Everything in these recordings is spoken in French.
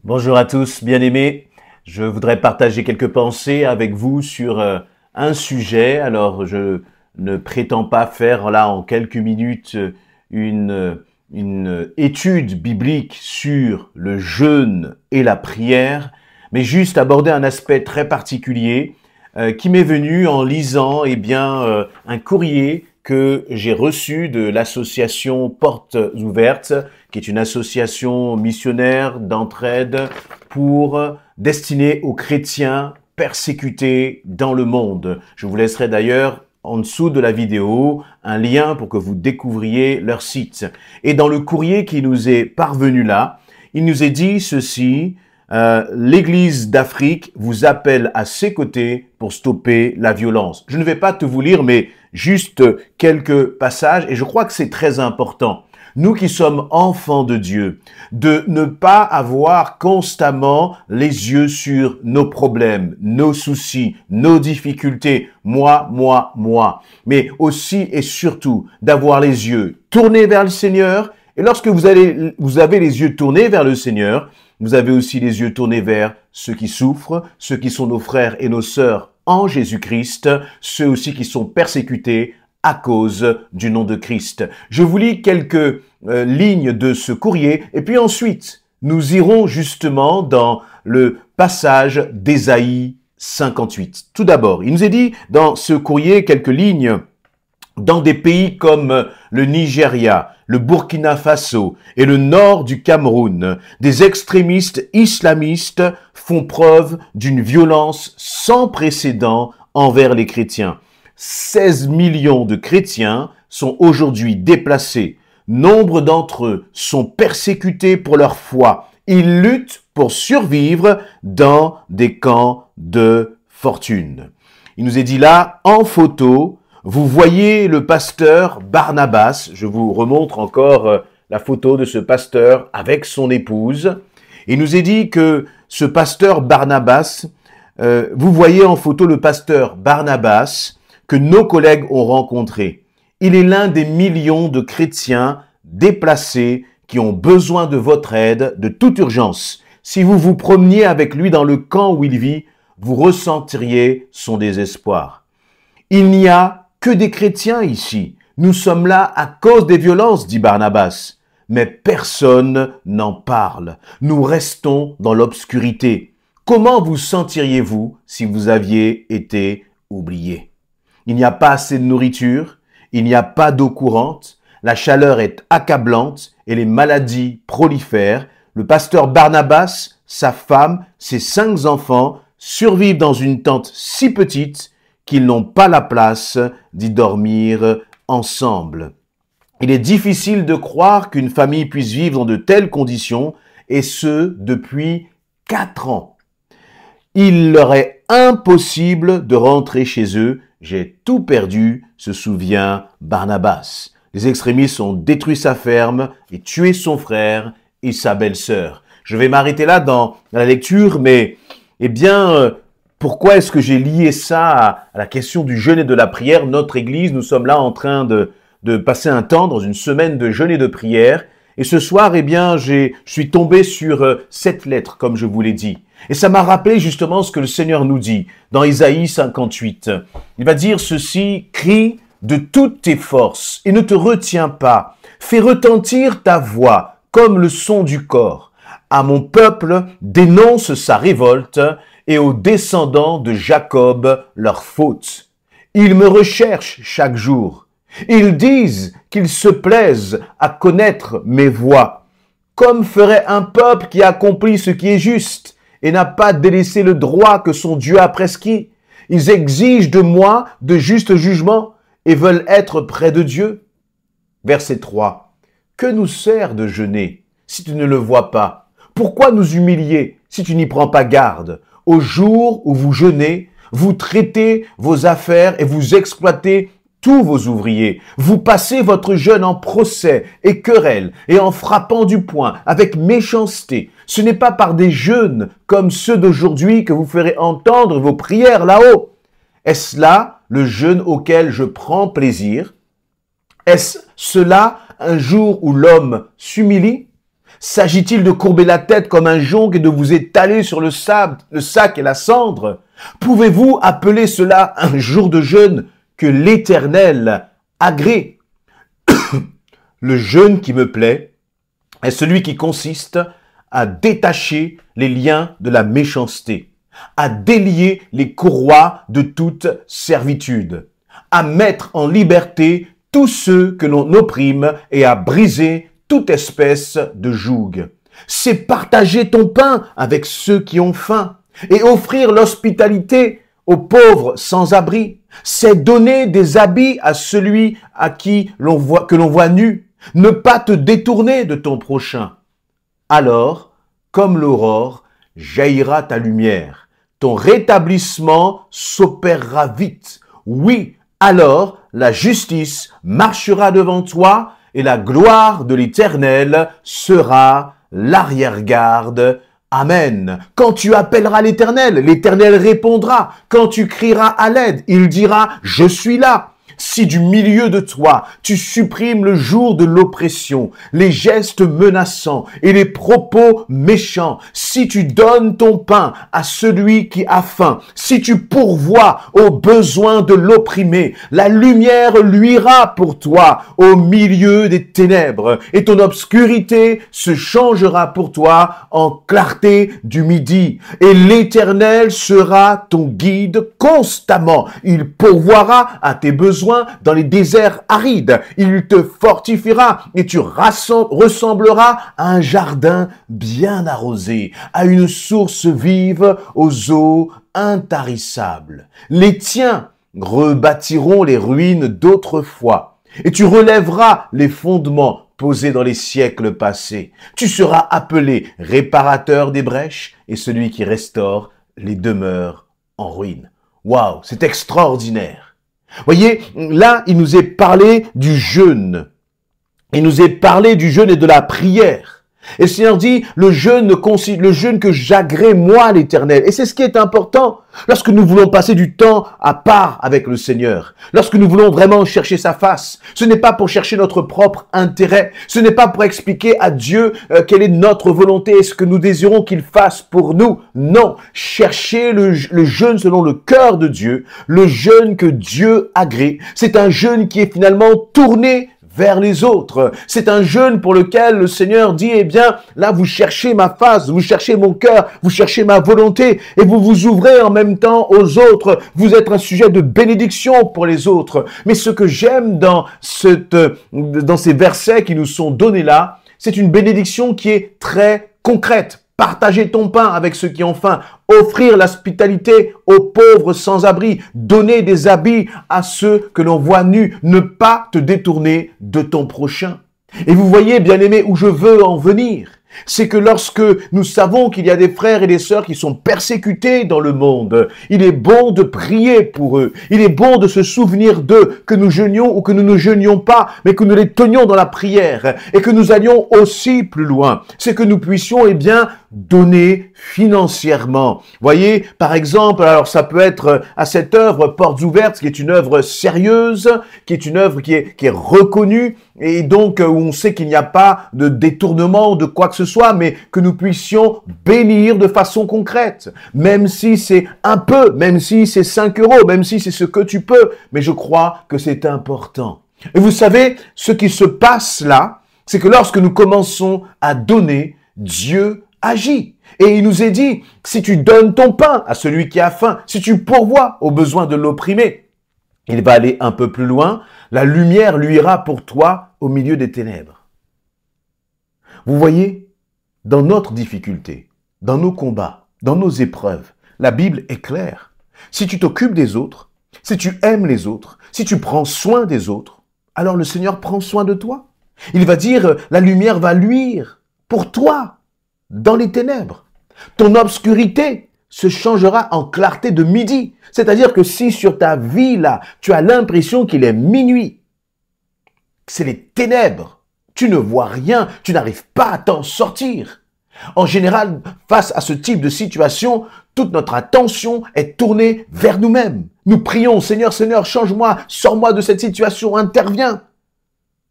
Bonjour à tous, bien-aimés. Je voudrais partager quelques pensées avec vous sur un sujet. Alors, je ne prétends pas faire là en quelques minutes une étude biblique sur le jeûne et la prière, mais juste aborder un aspect très particulier qui m'est venu en lisant un courrier que j'ai reçu de l'association Portes Ouvertes, qui est une association missionnaire d'entraide destinée aux chrétiens persécutés dans le monde. Je vous laisserai d'ailleurs en dessous de la vidéo un lien pour que vous découvriez leur site. Et dans le courrier qui nous est parvenu là, il nous est dit ceci: l'Église d'Afrique vous appelle à ses côtés pour stopper la violence. Je ne vais pas tout vous lire, mais juste quelques passages, et je crois que c'est très important. Nous qui sommes enfants de Dieu, de ne pas avoir constamment les yeux sur nos problèmes, nos soucis, nos difficultés, moi, mais aussi et surtout d'avoir les yeux tournés vers le Seigneur. Et lorsque vous avez les yeux tournés vers le Seigneur, vous avez aussi les yeux tournés vers ceux qui souffrent, ceux qui sont nos frères et nos sœurs en Jésus-Christ, ceux aussi qui sont persécutés à cause du nom de Christ. Je vous lis quelques lignes de ce courrier et puis ensuite, nous irons justement dans le passage d'Ésaïe 58. Tout d'abord, il nous est dit dans ce courrier quelques lignes: dans des pays comme le Nigeria, le Burkina Faso et le nord du Cameroun, des extrémistes islamistes font preuve d'une violence sans précédent envers les chrétiens. 16 millions de chrétiens sont aujourd'hui déplacés. Nombre d'entre eux sont persécutés pour leur foi. Ils luttent pour survivre dans des camps de fortune. Il nous est dit là, en photo, vous voyez le pasteur Barnabas. Je vous remontre encore la photo de ce pasteur avec son épouse. Il nous est dit que ce pasteur Barnabas, vous voyez en photo le pasteur Barnabas que nos collègues ont rencontré. Il est l'un des millions de chrétiens déplacés qui ont besoin de votre aide de toute urgence. Si vous vous promeniez avec lui dans le camp où il vit, vous ressentiriez son désespoir. Il n'y a que des chrétiens ici. Nous sommes là à cause des violences, dit Barnabas. Mais personne n'en parle. Nous restons dans l'obscurité. Comment vous sentiriez-vous si vous aviez été oublié? Il n'y a pas assez de nourriture, il n'y a pas d'eau courante, la chaleur est accablante et les maladies prolifèrent. Le pasteur Barnabas, sa femme, ses 5 enfants survivent dans une tente si petite qu'ils n'ont pas la place d'y dormir ensemble. Il est difficile de croire qu'une famille puisse vivre dans de telles conditions, et ce, depuis 4 ans. Il leur est impossible de rentrer chez eux. J'ai tout perdu, se souvient Barnabas. Les extrémistes ont détruit sa ferme et tué son frère et sa belle-sœur. Je vais m'arrêter là dans la lecture, mais pourquoi est-ce que j'ai lié ça à la question du jeûne et de la prière? Notre Église, nous sommes là en train de passer un temps dans une semaine de jeûne et de prière. Et ce soir, je suis tombé sur cette lettre, comme je vous l'ai dit. Et ça m'a rappelé justement ce que le Seigneur nous dit dans Ésaïe 58. Il va dire ceci: crie de toutes tes forces et ne te retiens pas. Fais retentir ta voix comme le son du cor. À mon peuple, dénonce sa révolte et aux descendants de Jacob leur faute. Ils me recherchent chaque jour. Ils disent qu'ils se plaisent à connaître mes voies, comme ferait un peuple qui accomplit ce qui est juste et n'a pas délaissé le droit que son Dieu a prescrit. Ils exigent de moi de justes jugements et veulent être près de Dieu. Verset 3. Que nous sert de jeûner si tu ne le vois pas? Pourquoi nous humilier si tu n'y prends pas garde? Au jour où vous jeûnez, vous traitez vos affaires et vous exploitez tous vos ouvriers. Vous passez votre jeûne en procès et querelle et en frappant du poing avec méchanceté. Ce n'est pas par des jeûnes comme ceux d'aujourd'hui que vous ferez entendre vos prières là-haut. Est-ce là le jeûne auquel je prends plaisir? Est-ce cela un jour où l'homme s'humilie? S'agit-il de courber la tête comme un jonc et de vous étaler sur le sable, le sac et la cendre? Pouvez-vous appeler cela un jour de jeûne que l'Éternel agrée? Le jeûne qui me plaît est celui qui consiste à détacher les liens de la méchanceté, à délier les courroies de toute servitude, à mettre en liberté tous ceux que l'on opprime et à briser toute espèce de joug. C'est partager ton pain avec ceux qui ont faim et offrir l'hospitalité aux pauvres sans abri. C'est donner des habits à celui que l'on voit nu. Ne pas te détourner de ton prochain. Alors, comme l'aurore, jaillira ta lumière. Ton rétablissement s'opérera vite. Oui, alors la justice marchera devant toi et la gloire de l'Éternel sera l'arrière-garde. Amen. Quand tu appelleras l'Éternel, l'Éternel répondra. Quand tu crieras à l'aide, il dira « Je suis là ». Si du milieu de toi, tu supprimes le jour de l'oppression, les gestes menaçants et les propos méchants, si tu donnes ton pain à celui qui a faim, si tu pourvois aux besoins de l'opprimé, la lumière luira pour toi au milieu des ténèbres et ton obscurité se changera pour toi en clarté du midi. Et l'Éternel sera ton guide constamment. Il pourvoira à tes besoins dans les déserts arides. Il te fortifiera et tu ressembleras à un jardin bien arrosé, à une source vive aux eaux intarissables. Les tiens rebâtiront les ruines d'autrefois et tu relèveras les fondements posés dans les siècles passés. Tu seras appelé réparateur des brèches et celui qui restaure les demeures en ruine. Waouh, c'est extraordinaire. Voyez, là, il nous est parlé du jeûne. Il nous est parlé du jeûne et de la prière. Et le Seigneur dit, le jeûne que j'agrée moi l'Éternel. Et c'est ce qui est important lorsque nous voulons passer du temps à part avec le Seigneur. Lorsque nous voulons vraiment chercher sa face. Ce n'est pas pour chercher notre propre intérêt. Ce n'est pas pour expliquer à Dieu quelle est notre volonté et ce que nous désirons qu'il fasse pour nous. Non, chercher le jeûne selon le cœur de Dieu. Le jeûne que Dieu agrée. C'est un jeûne qui est finalement tourné vers les autres. C'est un jeûne pour lequel le Seigneur dit, eh bien, là, vous cherchez ma face, vous cherchez mon cœur, vous cherchez ma volonté, et vous vous ouvrez en même temps aux autres. Vous êtes un sujet de bénédiction pour les autres. Mais ce que j'aime dans ces versets qui nous sont donnés là, c'est une bénédiction qui est très concrète. Partager ton pain avec ceux qui ont faim, offrir l'hospitalité aux pauvres sans abri, donner des habits à ceux que l'on voit nus, ne pas te détourner de ton prochain. Et vous voyez, bien-aimés, où je veux en venir. C'est que lorsque nous savons qu'il y a des frères et des sœurs qui sont persécutés dans le monde, il est bon de prier pour eux. Il est bon de se souvenir d'eux, que nous jeûnions ou que nous ne jeûnions pas, mais que nous les tenions dans la prière et que nous allions aussi plus loin. C'est que nous puissions, eh bien, donner financièrement. Voyez, par exemple, alors ça peut être à cette œuvre Portes Ouvertes, qui est une œuvre sérieuse, qui est une œuvre qui est reconnue, et donc où on sait qu'il n'y a pas de détournement ou de quoi que ce soit, mais que nous puissions bénir de façon concrète, même si c'est un peu, même si c'est 5 €, même si c'est ce que tu peux, mais je crois que c'est important. Et vous savez, ce qui se passe là, c'est que lorsque nous commençons à donner, Dieu agit. Et il nous est dit, si tu donnes ton pain à celui qui a faim, si tu pourvois aux besoins de l'opprimé, il va aller un peu plus loin, la lumière luira pour toi au milieu des ténèbres. Vous voyez, dans notre difficulté, dans nos combats, dans nos épreuves, la Bible est claire. Si tu t'occupes des autres, si tu aimes les autres, si tu prends soin des autres, alors le Seigneur prend soin de toi. Il va dire, la lumière va luire pour toi dans les ténèbres. Ton obscurité se changera en clarté de midi. C'est-à-dire que si sur ta vie, là, tu as l'impression qu'il est minuit, c'est les ténèbres, tu ne vois rien, tu n'arrives pas à t'en sortir. En général, face à ce type de situation, toute notre attention est tournée vers nous-mêmes. Nous prions, Seigneur, Seigneur, change-moi, sors-moi de cette situation, interviens.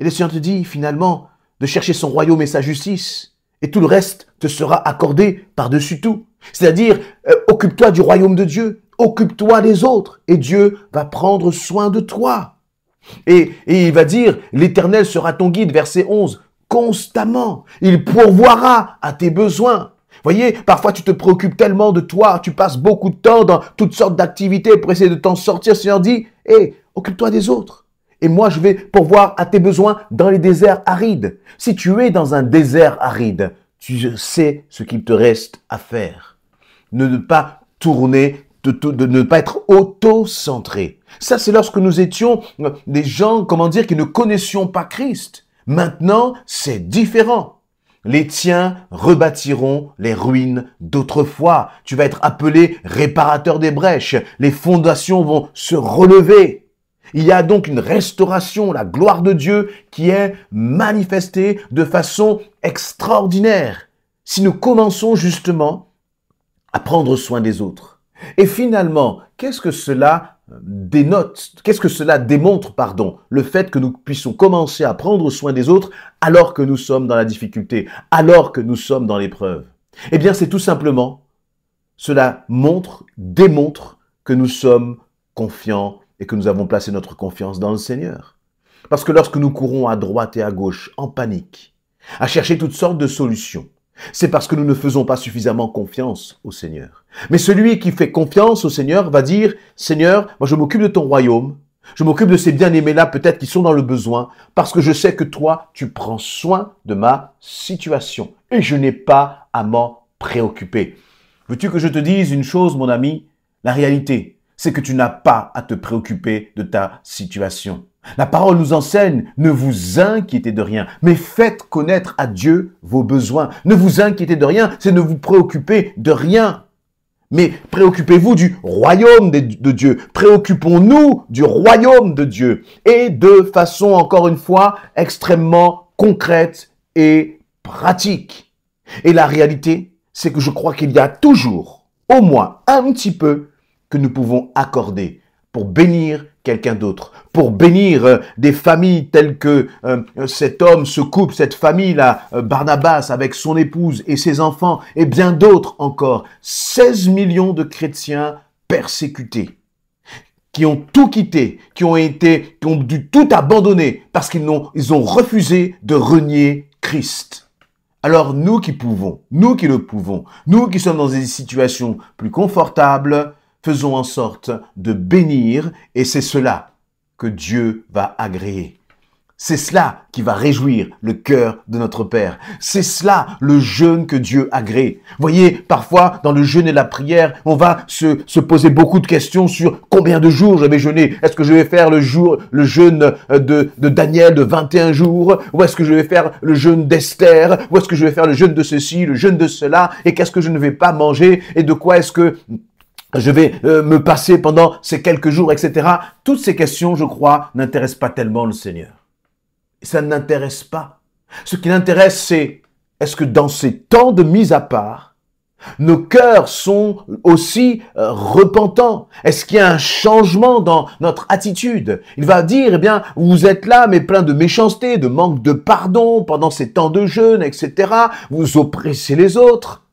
Et le Seigneur te dit finalement de chercher son royaume et sa justice. et tout le reste te sera accordé par-dessus tout. C'est-à-dire, occupe-toi du royaume de Dieu, occupe-toi des autres, et Dieu va prendre soin de toi. Et il va dire, l'Éternel sera ton guide, verset 11, constamment. Il pourvoira à tes besoins. Voyez, parfois tu te préoccupes tellement de toi, tu passes beaucoup de temps dans toutes sortes d'activités pour essayer de t'en sortir. Le Seigneur dit, hé, occupe-toi des autres. Et moi, je vais pourvoir à tes besoins dans les déserts arides. Si tu es dans un désert aride, tu sais ce qu'il te reste à faire. Ne pas tourner, de ne pas être auto-centré. Ça, c'est lorsque nous étions des gens, qui ne connaissions pas Christ. Maintenant, c'est différent. Les tiens rebâtiront les ruines d'autrefois. Tu vas être appelé réparateur des brèches. Les fondations vont se relever. Il y a donc une restauration, la gloire de Dieu qui est manifestée de façon extraordinaire. Si nous commençons justement à prendre soin des autres. Et finalement, qu'est-ce que cela démontre, le fait que nous puissions commencer à prendre soin des autres alors que nous sommes dans la difficulté, alors que nous sommes dans l'épreuve? Eh bien, c'est tout simplement, cela démontre que nous sommes confiants et que nous avons placé notre confiance dans le Seigneur. Parce que lorsque nous courons à droite et à gauche, en panique, à chercher toutes sortes de solutions, c'est parce que nous ne faisons pas suffisamment confiance au Seigneur. Mais celui qui fait confiance au Seigneur va dire, Seigneur, moi je m'occupe de ton royaume, je m'occupe de ces bien-aimés-là peut-être qui sont dans le besoin, parce que je sais que toi, tu prends soin de ma situation et je n'ai pas à m'en préoccuper. Veux-tu que je te dise une chose, mon ami? La réalité, c'est que tu n'as pas à te préoccuper de ta situation. La parole nous enseigne, ne vous inquiétez de rien, mais faites connaître à Dieu vos besoins. Ne vous inquiétez de rien, c'est ne vous préoccuper de rien. Mais préoccupez-vous du royaume de Dieu. Préoccupons-nous du royaume de Dieu. Et de façon, encore une fois, extrêmement concrète et pratique. Et la réalité, c'est que je crois qu'il y a toujours, au moins un petit peu, que nous pouvons accorder pour bénir quelqu'un d'autre, pour bénir des familles telles que cet homme, ce couple, cette famille-là, Barnabas avec son épouse et ses enfants et bien d'autres encore. 16 millions de chrétiens persécutés, qui ont tout quitté, qui ont dû tout abandonner parce qu'ils ont refusé de renier Christ. Alors nous qui le pouvons, nous qui sommes dans des situations plus confortables, faisons en sorte de bénir, et c'est cela que Dieu va agréer. C'est cela qui va réjouir le cœur de notre Père. C'est cela le jeûne que Dieu agrée. Voyez, parfois, dans le jeûne et la prière, on va se poser beaucoup de questions sur combien de jours je vais jeûner. Est-ce que je vais faire le jeûne de Daniel de 21 jours? Ou est-ce que je vais faire le jeûne d'Esther? Ou est-ce que je vais faire le jeûne de ceci, le jeûne de cela? Et qu'est-ce que je ne vais pas manger? Et de quoi est-ce que je vais me passer pendant ces quelques jours, etc. Toutes ces questions, je crois, n'intéressent pas tellement le Seigneur. Ça ne l'intéresse pas. Ce qui l'intéresse, c'est est-ce que dans ces temps de mise à part, nos cœurs sont aussi repentants? Est-ce qu'il y a un changement dans notre attitude? Il va dire, eh bien, vous êtes là, mais plein de méchanceté, de manque de pardon pendant ces temps de jeûne, etc. Vous oppressez les autres.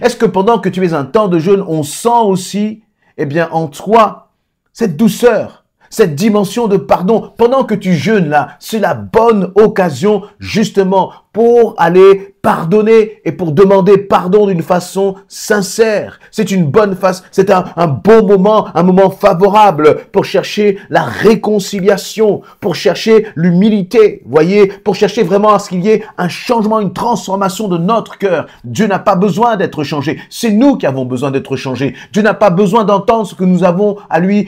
Est-ce que pendant que tu es un temps de jeûne, on sent aussi, eh bien, en toi, cette douceur, cette dimension de pardon? Pendant que tu jeûnes là, c'est la bonne occasion, justement, pour aller pardonner et pour demander pardon d'une façon sincère. C'est une bonne face, c'est un bon moment, un moment favorable pour chercher la réconciliation, pour chercher l'humilité, voyez, pour chercher vraiment à ce qu'il y ait un changement, une transformation de notre cœur. Dieu n'a pas besoin d'être changé, c'est nous qui avons besoin d'être changés. Dieu n'a pas besoin d'entendre ce que nous avons à lui,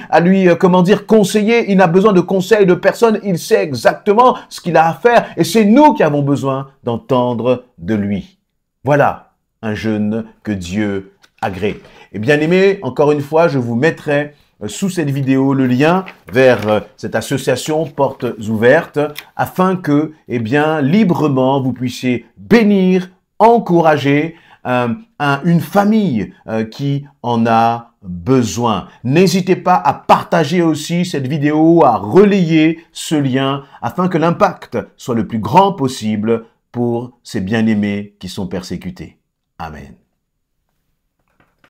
conseiller. Il n'a besoin de conseils de personne, il sait exactement ce qu'il a à faire et c'est nous qui avons besoin d'entendre de lui. Voilà un jeûne que Dieu agrée. Et bien aimé, encore une fois, je vous mettrai sous cette vidéo le lien vers cette association Portes Ouvertes afin que, eh bien, librement, vous puissiez bénir, encourager une famille qui en a besoin. N'hésitez pas à partager aussi cette vidéo, à relayer ce lien afin que l'impact soit le plus grand possible pour ces bien-aimés qui sont persécutés. Amen.